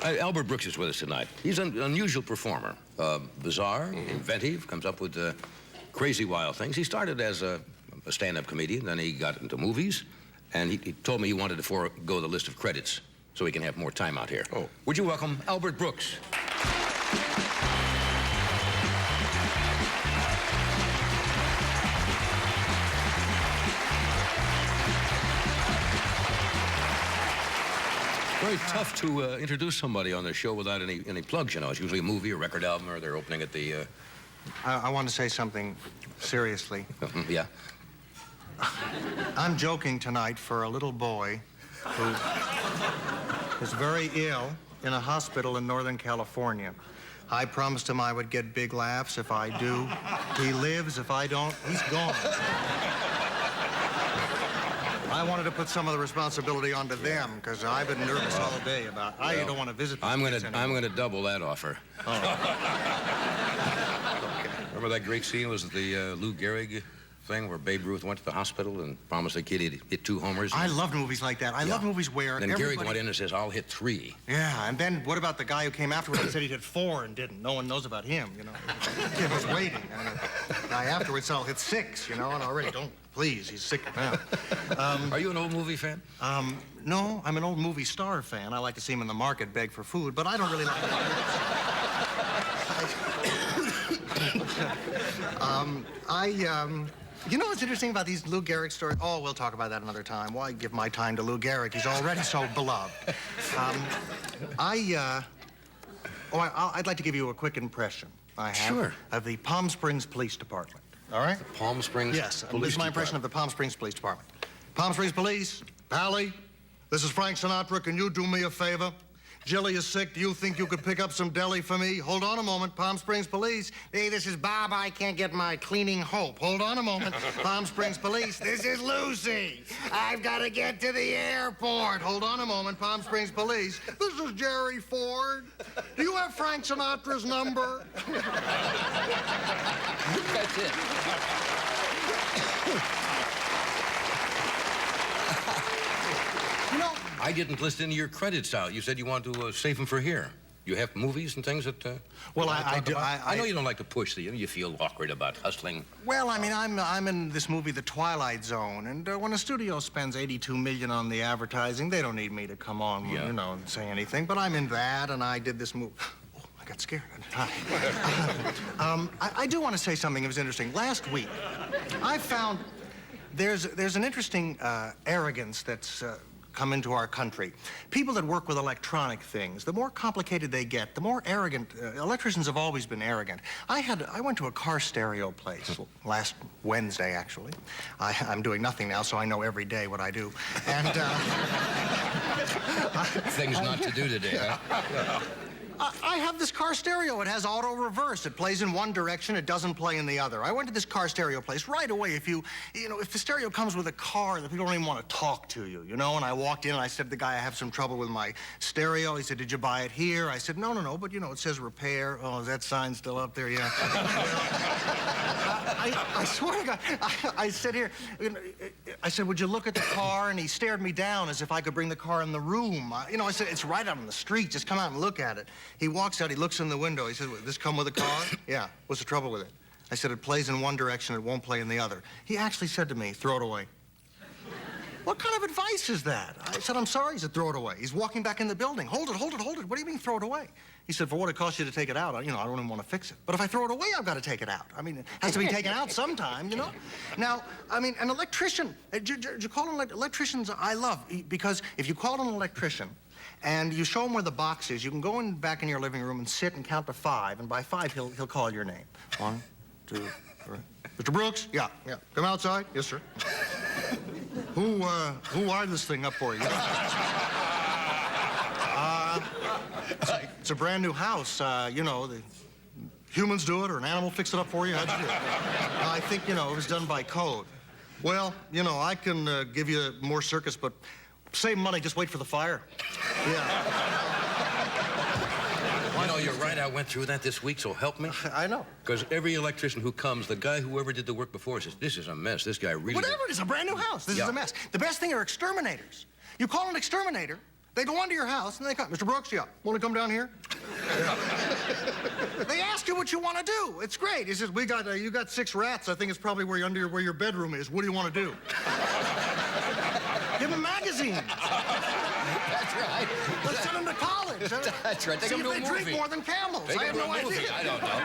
Albert Brooks is with us tonight. He's an unusual performer. Bizarre, inventive, comes up with crazy, wild things. He started as a stand-up comedian, then he got into movies, and he told me he wanted to forego the list of credits so he can have more time out here. Oh. Would you welcome Albert Brooks? Very tough to introduce somebody on the show without any plugs, you know. It's usually a movie, a record album, or they're opening at the... I want to say something seriously. Yeah. I'm joking tonight for a little boy who is very ill in a hospital in Northern California. I promised him I would get big laughs. If I do, he lives. If I don't, he's gone. I wanted to put some of the responsibility onto them because I've been nervous all day about. I don't want to visit. I'm gonna double that offer. Oh. Okay. Remember that great scene was the Lou Gehrig thing where Babe Ruth went to the hospital and promised the kid he'd hit 2 homers. I love movies like that. I love movies where then Gehrig went in and says, "I'll hit 3." Yeah, and then what about the guy who came afterwards and said he hit 4 and didn't? No one knows about him, you know. The kid was waiting. And the guy afterwards said, "I'll hit 6," you know, and already don't. Please, he's sick now. Are you an old movie fan? No, I'm an old movie star fan. I like to see him in the market beg for food, but I don't really like you know what's interesting about these Lou Gehrig stories? Oh, we'll talk about that another time. Why give my time to Lou Gehrig? He's already so beloved. I'd like to give you a quick impression I have of the Palm Springs Police Department. All right? The Palm Springs Yes, Police this is my impression of the Palm Springs Police Department. Palm Springs Police, Pally, this is Frank Sinatra. Can you do me a favor? Jilly is sick. Do you think you could pick up some deli for me? Hold on a moment. Palm Springs Police. Hey, this is Bob. I can't get my cleaning hope. Hold on a moment. Palm Springs Police. This is Lucy. I've got to get to the airport. Hold on a moment. Palm Springs Police. This is Jerry Ford. Do you have Frank Sinatra's number? That's it. You know, I didn't list any of your credits out. You said you wanted to save them for here. You have movies and things that... well, I do. I know you don't like to push you feel awkward about hustling. Well, I mean, I'm in this movie, The Twilight Zone, and when a studio spends $82 million on the advertising, they don't need me to come on, you know, and say anything. But I'm in that, and I did this movie. Oh, I got scared. I do want to say something that was interesting. Last week, I found there's an interesting arrogance that's... come into our country. People that work with electronic things, the more complicated they get, the more arrogant. Electricians have always been arrogant. I went to a car stereo place last Wednesday, actually. I'm doing nothing now, so I know every day what I do. And things not to do today, huh? I have this car stereo. It has auto reverse. It plays in one direction. It doesn't play in the other. I went to this car stereo place right away. If the stereo comes with a car, the people don't even want to talk to you, you know? And I walked in and I said to the guy, I have some trouble with my stereo. He said, did you buy it here? I said, no, but you know, it says repair. Oh, is that sign still up there? Yeah. I swear to God, I said here, I said, would you look at the car? And he stared me down as if I could bring the car in the room. I said, it's right out on the street. Just come out and look at it. He walks out, he looks in the window. He said, this come with a car? Yeah. What's the trouble with it? I said, it plays in one direction, it won't play in the other. He actually said to me, throw it away. What kind of advice is that? I said, I'm sorry. He said, throw it away. He's walking back in the building. Hold it. What do you mean throw it away? He said, for what it costs you to take it out, I don't even want to fix it. But if I throw it away, I've got to take it out. I mean, it has to be taken out sometime, you know? Now, I mean, an electrician, you call an electricians I love, because if you call an electrician, and you show him where the box is, you can go back in your living room and sit and count to 5, and by 5, he'll call your name. 1, 2, 3. Mr. Brooks? Yeah. Come outside? Yes, sir. Who wired this thing up for you? It's a brand new house. You know, the humans do it or an animal fix it up for you? How'd you do it? I think, you know, it was done by code. Well, you know, I can give you more circuits, but save money, just wait for the fire. Yeah. You know, you're right. I went through that this week, so help me. I know. Because every electrician who comes, the guy whoever did the work before says, this is a mess. This guy really... Whatever it is, a brand new house. This is a mess. The best thing are exterminators. You call an exterminator, They go under your house and they come. Mr. Brooks, yeah, want to come down here? They ask you what you want to do. It's great. He says, you got 6 rats. I think it's probably where your bedroom is. What do you want to do? Give them magazines. That's right. Let's send them to college. That's right. Take See them to a if they movie. drink more than camels. Take I have them no to a movie. idea. I don't know.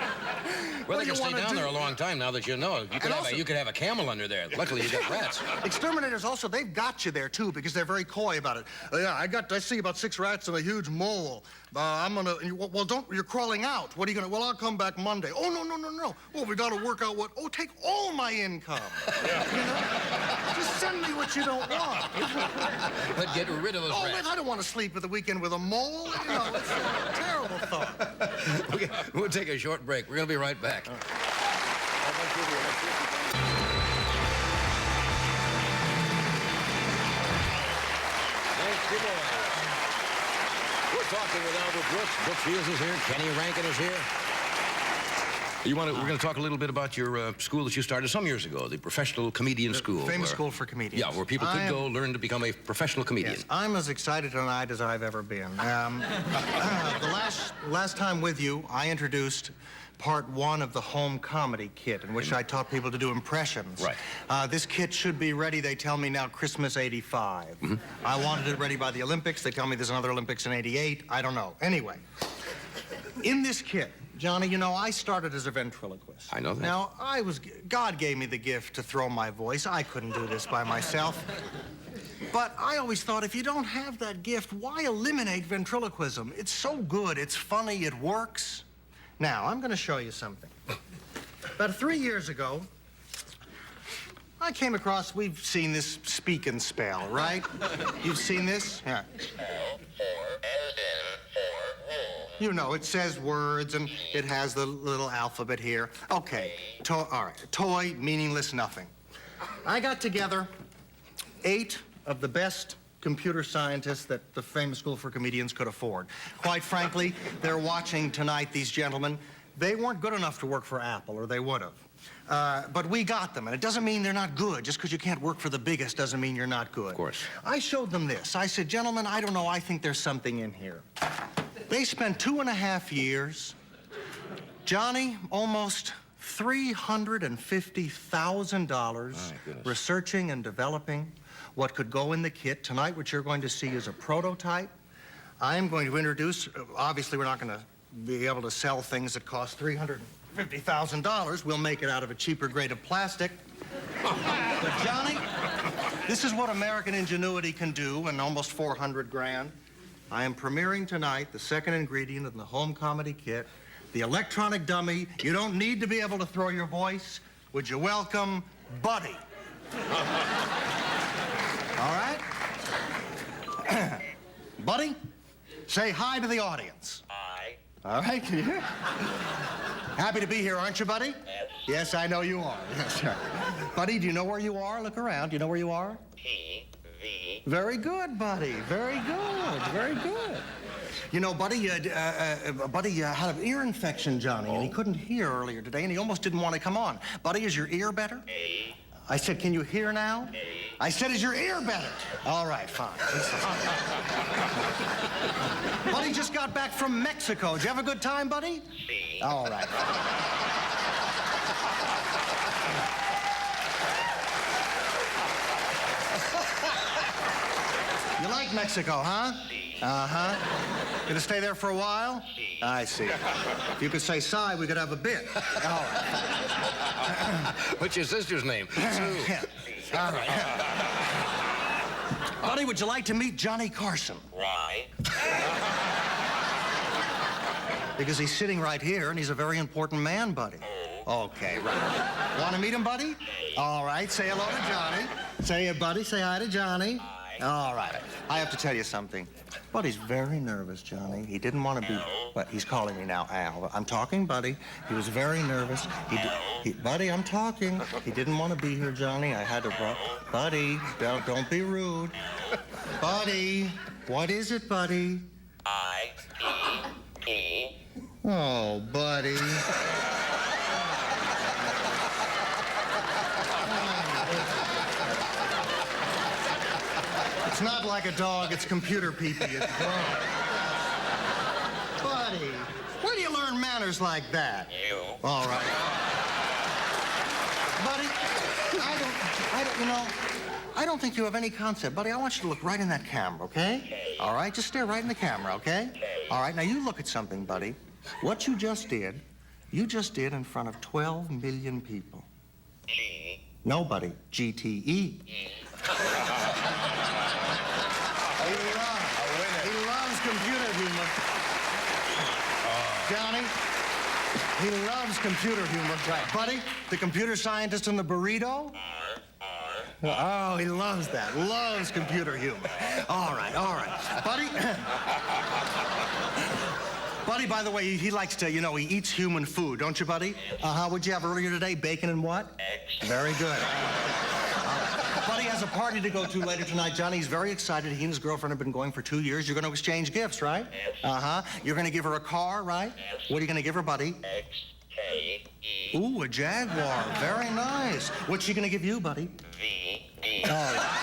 Well, they can stay down there a long time now that you know. You could have a camel under there. Luckily, you got rats. Exterminators also, they've got you there, too, because they're very coy about it. Yeah, I see about 6 rats and a huge mole. You're crawling out. What are you gonna, well, I'll come back Monday. Oh, no. Well, we gotta work out what, take all my income. You know? Just send me what you don't want. But get rid of those rats. Man, I don't want to sleep at the weekend with a mole. You know, it's a terrible thought. Okay, we'll take a short break. We're gonna be right back. Thank you, boys. We're talking with Albert Brooks. Brooke Shields is here. Kenny Rankin is here. We're going to talk a little bit about your school that you started some years ago, the Professional Comedian School. Famous school for comedians. Yeah, where people could go learn to become a professional comedian. Yes, I'm as excited tonight as I've ever been. The last time with you, I introduced part 1 of the home comedy kit, in which I taught people to do impressions. Right. This kit should be ready, they tell me now, Christmas '85. I wanted it ready by the Olympics. They tell me there's another Olympics in '88. I don't know. Anyway, in this kit, Johnny, you know, I started as a ventriloquist. I know that. Now, God gave me the gift to throw my voice. I couldn't do this by myself. But I always thought, if you don't have that gift, why eliminate ventriloquism? It's so good, it's funny, it works. Now, I'm going to show you something. About 3 years ago, I came across, we've seen this Speak and Spell, right? You've seen this? Yeah. You know, it says words, and it has the little alphabet here. Okay, all right, toy, meaningless, nothing. I got together 8 of the best computer scientists that the Famous School for Comedians could afford. Quite frankly, they're watching tonight, these gentlemen. They weren't good enough to work for Apple, or they would have. But we got them, and it doesn't mean they're not good. Just because you can't work for the biggest doesn't mean you're not good. Of course. I showed them this. I said, gentlemen, I don't know, I think there's something in here. They spent 2.5 years. Johnny, almost $350,000 researching and developing what could go in the kit. Tonight, what you're going to see is a prototype. I am going to introduce, obviously, we're not going to be able to sell things that cost $350,000. We'll make it out of a cheaper grade of plastic. But Johnny, this is what American ingenuity can do in almost 400 grand. I am premiering tonight the second ingredient in the home comedy kit, the electronic dummy. You don't need to be able to throw your voice. Would you welcome Buddy? All right? Buddy, say hi to the audience. Hi. All right, can you hear? Happy to be here, aren't you, Buddy? Yes. Yes, I know you are. Yes, sir. Buddy, do you know where you are? Look around. Do you know where you are? TV. Very good, Buddy. Very good. Very good. You know, Buddy had an ear infection, Johnny, and he couldn't hear earlier today, and he almost didn't want to come on. Buddy, is your ear better? A. I said, can you hear now? A. I said, is your ear better? All right, fine. Buddy just got back from Mexico. Did you have a good time, Buddy? C. All right. You like Mexico, huh? Uh-huh. Gonna stay there for a while? I see. If you could say sigh, we could have a bit. All right. What's your sister's name? Sue. Yeah. All right. Buddy, would you like to meet Johnny Carson? Why? Because he's sitting right here, and he's a very important man, Buddy. Okay, right. Want to meet him, Buddy? All right, say hello to Johnny. Say it, Buddy. Say hi to Johnny. All right. I have to tell you something. Buddy's very nervous, Johnny. He didn't want to be... But he's calling me now, Al. I'm talking, Buddy. He was very nervous. Buddy, I'm talking. He didn't want to be here, Johnny. I had to... Buddy, don't be rude. Buddy, what is it, Buddy? I-P-P. Oh, Buddy. It's not like a dog, it's computer pee-pee. It's gross. Buddy, where do you learn manners like that? You. All right. Buddy, I don't think you have any concept. Buddy, I want you to look right in that camera, okay? All right, just stare right in the camera, okay? All right, now you look at something, buddy. What you just did in front of 12 million people. G. No, buddy, GTE. He loves computer humor. Johnny, he loves computer humor. Right. Buddy, the computer scientist in the burrito? Oh, he loves that. Loves computer humor. All right. Buddy? Buddy, by the way, he likes to, he eats human food, don't you, buddy? Uh-huh. What'd you have earlier today? Bacon and what? Eggs. Very good. Buddy has a party to go to later tonight. Johnny's very excited. He and his girlfriend have been going for 2 years. You're going to exchange gifts, right? Yes. Uh-huh. You're going to give her a car, right? Yes. What are you going to give her, buddy? XKE. Ooh, a Jaguar. Very nice. What's she going to give you, buddy? VD. Oh.